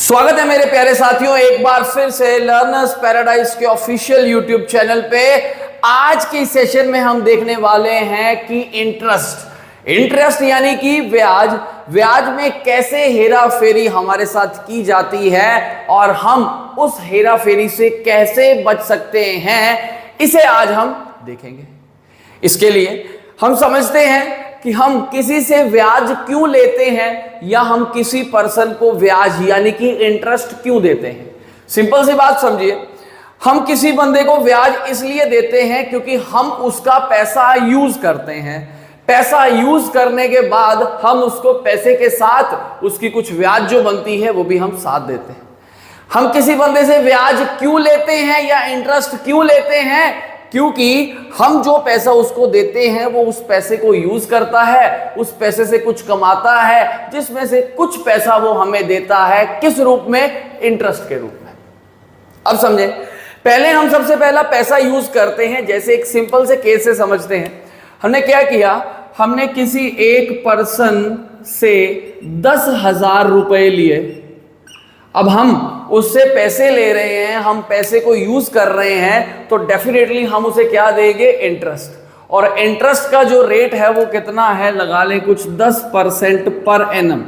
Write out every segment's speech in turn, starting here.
स्वागत है मेरे प्यारे साथियों, एक बार फिर से लर्नर्स पैराडाइज के ऑफिशियल यूट्यूब चैनल पे। आज के सेशन में हम देखने वाले हैं कि इंटरेस्ट यानी कि ब्याज में कैसे हेरा फेरी हमारे साथ की जाती है और हम उस हेरा फेरी से कैसे बच सकते हैं, इसे आज हम देखेंगे। इसके लिए हम समझते हैं कि हम किसी से ब्याज क्यों लेते हैं या हम किसी पर्सन को ब्याज यानी कि इंटरेस्ट क्यों देते हैं। सिंपल सी बात समझिए, हम किसी बंदे को ब्याज इसलिए देते हैं क्योंकि हम उसका पैसा यूज करते हैं। पैसा यूज करने के बाद हम उसको पैसे के साथ उसकी कुछ ब्याज जो बनती है वो भी हम साथ देते हैं। हम किसी बंदे से ब्याज क्यों लेते हैं या इंटरेस्ट क्यों लेते हैं, क्योंकि हम जो पैसा उसको देते हैं वो उस पैसे को यूज करता है, उस पैसे से कुछ कमाता है, जिसमें से कुछ पैसा वो हमें देता है। किस रूप में? इंटरेस्ट के रूप में। अब समझे, पहले हम सबसे पहला पैसा यूज करते हैं। जैसे एक सिंपल से केस से समझते हैं। हमने क्या किया, हमने किसी एक पर्सन से 10,000 रुपए लिए। अब हम उससे पैसे ले रहे हैं, हम पैसे को यूज कर रहे हैं, तो डेफिनेटली हम उसे क्या देंगे? इंटरेस्ट। और इंटरेस्ट का जो रेट है वो कितना है? लगा लें कुछ 10% पर एनम।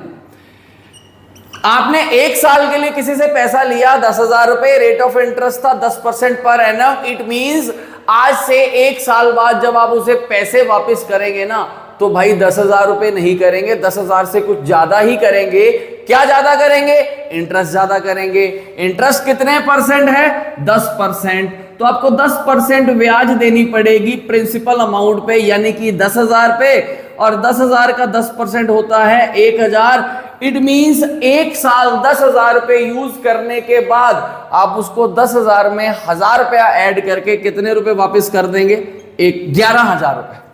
आपने एक साल के लिए किसी से पैसा लिया 10,000 रुपए, रेट ऑफ इंटरेस्ट था 10% पर एनम। इट मींस आज से एक साल बाद जब आप उसे पैसे वापस करेंगे ना, तो भाई 10,000 रुपए नहीं करेंगे, 10,000 से कुछ ज्यादा ही करेंगे। क्या ज्यादा करेंगे? इंटरेस्ट ज्यादा करेंगे। इंटरेस्ट कितने परसेंट है? 10%। तो आपको 10% ब्याज देनी पड़ेगी प्रिंसिपल अमाउंट पे, यानी कि 10,000 पे। और 10,000 का 10% होता है 1,000। इट मींस एक साल 10,000 रुपए यूज करने के बाद आप उसको 10,000 में 1,000 रुपया ऐड करके कितने रुपए वापस कर देंगे? 11,000 रुपए।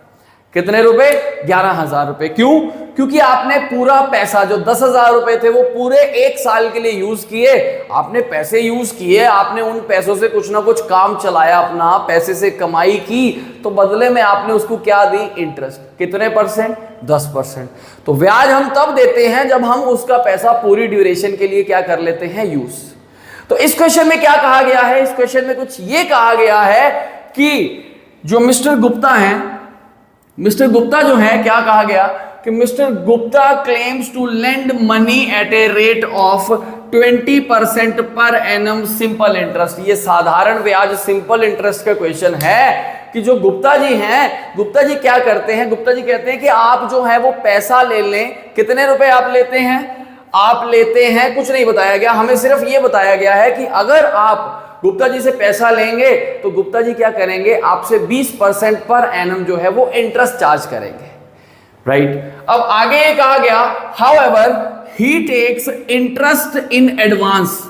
कितने रुपए? 11,000 रुपए। क्यों? क्योंकि आपने पूरा पैसा जो 10,000 रुपए थे वो पूरे एक साल के लिए यूज किए। आपने पैसे यूज किए, आपने उन पैसों से कुछ ना कुछ काम चलाया, अपना पैसे से कमाई की, तो बदले में आपने उसको क्या दी? इंटरेस्ट। कितने परसेंट? 10%। तो ब्याज हम तब देते हैं जब हम उसका पैसा पूरी ड्यूरेशन के लिए क्या कर लेते हैं? यूज। तो इस क्वेश्चन में क्या कहा गया है? इस क्वेश्चन में कुछ ये कहा गया है कि जो मिस्टर गुप्ता हैं, मिस्टर गुप्ता जो है, क्या कहा गया कि mister Gupta claims to lend money at a rate of 20% per annum simple interest. ये साधारण ब्याज सिंपल इंटरेस्ट का क्वेश्चन है कि जो गुप्ता जी हैं, गुप्ता जी क्या करते हैं? गुप्ता जी कहते हैं कि आप जो है वो पैसा ले लें। कितने रुपए आप लेते हैं? आप लेते हैं, कुछ नहीं बताया गया, हमें सिर्फ ये बताया गया है कि अगर आप गुप्ता जी से पैसा लेंगे तो गुप्ता जी क्या करेंगे? आपसे 20% पर एनम जो है वो इंटरेस्ट चार्ज करेंगे, राइट। अब आगे ये कहा गया, however he takes interest in advance.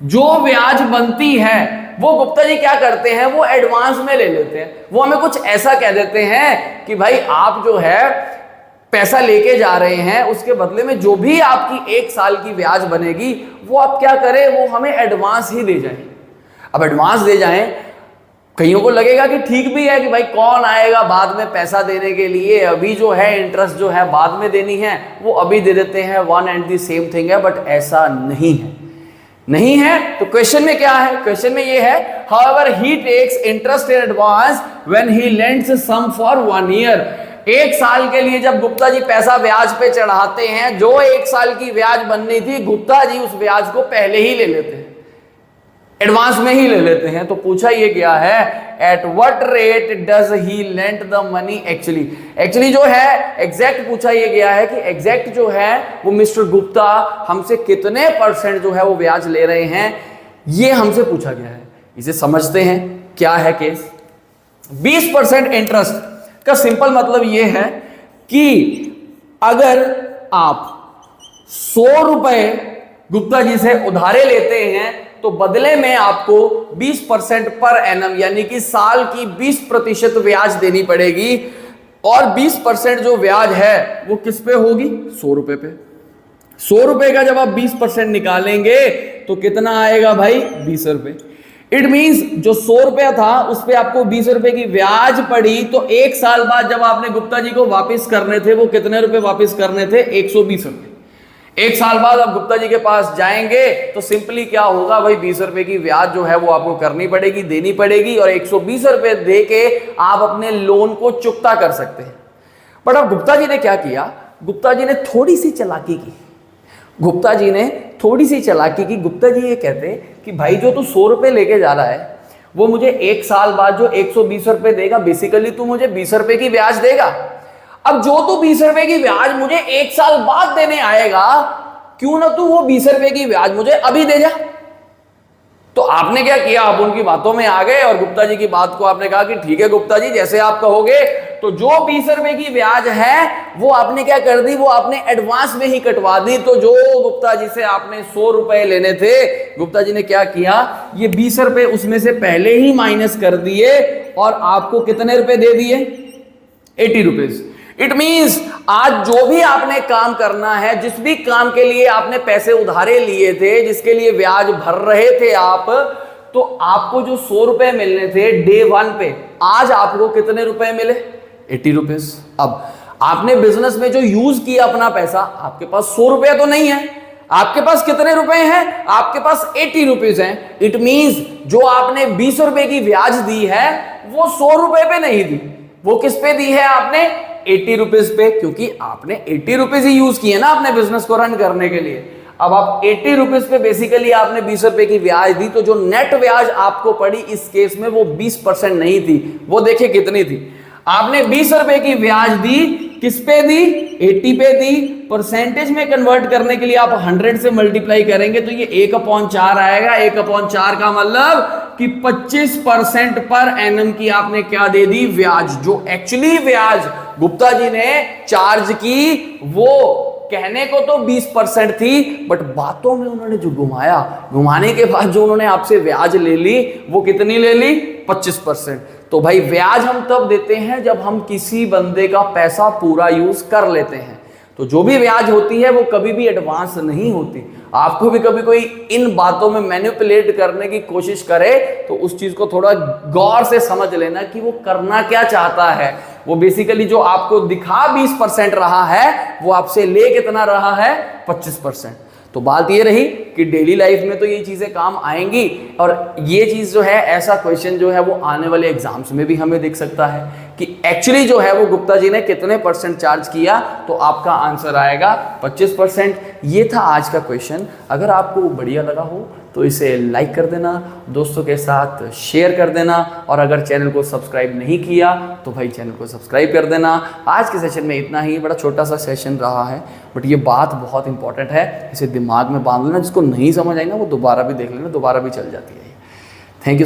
जो ब्याज बनती है वो गुप्ता जी क्या करते हैं? वो एडवांस में ले लेते हैं। वो हमें कुछ ऐसा कह देते हैं कि भाई आप जो है पैसा लेके जा रहे हैं, उसके बदले में जो भी आपकी एक साल की ब्याज बनेगी वो आप क्या करें? वो हमें एडवांस ही दे जाएं। अब एडवांस दे जाएं, कईयों को लगेगा कि ठीक भी है कि भाई कौन आएगा बाद में पैसा देने के लिए, अभी जो है इंटरेस्ट जो है बाद में देनी है वो अभी दे देते हैं, one and the same thing है। बट ऐसा नहीं है, नहीं है। तो क्वेश्चन में क्या है? क्वेश्चन में ये है, however he takes interest in advance when he lends sum for 1 year. एक साल के लिए जब गुप्ता जी पैसा ब्याज पे चढ़ाते हैं, जो एक साल की ब्याज बननी थी, गुप्ता जी उस ब्याज को पहले ही ले लेते हैं, एडवांस में ही ले लेते हैं। तो पूछा ये गया है, at what rate does he lend the money actually जो है एग्जैक्ट पूछा ये गया है कि एग्जैक्ट जो है वो मिस्टर गुप्ता हमसे कितने परसेंट जो है वो ब्याज ले रहे हैं, ये हमसे पूछा गया है। इसे समझते हैं क्या है केस। 20% इंटरेस्ट का सिंपल मतलब ये है कि अगर आप 100 रुपए गुप्ता जी से उधारे लेते हैं तो बदले में आपको 20% पर एनम यानी कि साल की 20% ब्याज देनी पड़ेगी। और 20% जो ब्याज है वो किस पे होगी? 100 रुपए पे। 100 रुपए का जब आप 20% निकालेंगे तो कितना आएगा भाई? 20 रुपए। इट मींस जो 100 रुपया था उस पे आपको 20 रुपए की ब्याज पड़ी, तो एक साल बाद जब आपने गुप्ता जी को वापस करने थे वो कितने रुपए वापस करने थे? 120 रुपए। एक साल बाद आप गुप्ता जी के पास जाएंगे तो सिंपली क्या होगा भाई, 20 रुपए की ब्याज जो है वो आपको करनी पड़ेगी, देनी पड़ेगी, और 120 रुपए दे के आप अपने लोन को चुकता कर सकते हैं। बट अब गुप्ता जी ने क्या किया, गुप्ता जी ने थोड़ी सी चालाकी की। गुप्ता जी ने थोड़ी सी चालाकी की। गुप्ता जी ये कहते कि भाई जो तू 100 रुपए लेके जा रहा है वो मुझे एक साल बाद जो 120 रुपए देगा, बेसिकली तू मुझे 20 रुपए की ब्याज देगा। अब जो तू 20 रुपए की ब्याज मुझे एक साल बाद देने आएगा, क्यों ना तू वो 20 रुपए की ब्याज मुझे अभी दे जा। तो आपने क्या किया, आप उनकी बातों में आ गए और गुप्ता जी की बात को आपने कहा कि ठीक है गुप्ता जी, जैसे आप कहोगे। तो जो 20 रुपए की ब्याज है वो आपने क्या कर दी, वो आपने एडवांस में ही कटवा दी। तो जो गुप्ता जी से आपने 100 रुपए लेने थे, गुप्ता जी ने क्या किया, ये 20 रुपए उसमें से पहले ही माइनस कर दिए और आपको कितने रुपए दे दिए, 80 रुपीज। इट मीन्स आज जो भी आपने काम करना है, जिस भी काम के लिए आपने पैसे उधारे लिए थे, जिसके लिए ब्याज भर रहे थे आप, तो आपको जो 100 रुपए मिलने थे डे 1 पे, आज आपको कितने रुपए मिले, 80 रुपीज। अब आपने बिजनेस में जो यूज किया अपना पैसा, आपके पास 100 रुपया तो नहीं है, आपके पास कितने रुपए हैं, आपके पास 80 रुपीज हैं। इट मीन्स जो आपने 20 रुपए की ब्याज दी है वो 100 रुपए पे नहीं दी, वो किस पे दी है आपने, 80 रुपीज पे, क्योंकि आपने 80 रुपीज ही यूज किए ना अपने बिजनेस को रन करने के लिए। अब आप 80 रुपीज पे बेसिकली आपने 20 रुपए की ब्याज दी, तो जो नेट ब्याज आपको पड़ी इस केस में वो 20% नहीं थी, वो देखिए कितनी थी। आपने 20 रुपए की ब्याज दी, किस पे दी, 80 पे दी। परसेंटेज में कन्वर्ट करने के लिए आप 100 से मल्टीप्लाई करेंगे तो ये 1/4 आएगा। 1/4 का मतलब कि 25% पर एनम की आपने क्या दे दी, ब्याज। जो एक्चुअली ब्याज गुप्ता जी ने चार्ज की वो कहने को तो 20% थी, बट बातों में उन्होंने जो घुमाने के बाद जो उन्होंने आपसे ब्याज ले ली वो कितनी ले ली, 25%। तो भाई ब्याज हम तब देते हैं जब हम किसी बंदे का पैसा पूरा यूज कर लेते हैं। तो जो भी ब्याज होती है वो कभी भी एडवांस नहीं होती। आपको भी कभी कोई इन बातों में मैनिपुलेट करने की कोशिश करे तो उस चीज को थोड़ा गौर से समझ लेना कि वो करना क्या चाहता है। वो बेसिकली जो आपको दिखा 20% रहा है, वो आपसे ले कितना रहा है, 25%। तो बात ये रही कि डेली लाइफ में तो ये चीजें काम आएंगी, और ये चीज जो है, ऐसा क्वेश्चन जो है वो आने वाले एग्जाम्स में भी हमें दिख सकता है कि एक्चुअली जो है वो गुप्ता जी ने कितने % चार्ज किया। तो आपका आंसर आएगा 25%। ये था आज का क्वेश्चन। अगर आपको बढ़िया लगा हो तो इसे लाइक कर देना, दोस्तों के साथ शेयर कर देना, और अगर चैनल को सब्सक्राइब नहीं किया तो भाई चैनल को सब्सक्राइब कर देना। आज के सेशन में इतना ही, बड़ा छोटा सा सेशन रहा है, बट ये बात बहुत इंपॉर्टेंट है, इसे दिमाग में बांध लेना। जिसको नहीं समझ आई ना वो दोबारा भी देख लेना, दोबारा भी चल जाती है। Thank you so much.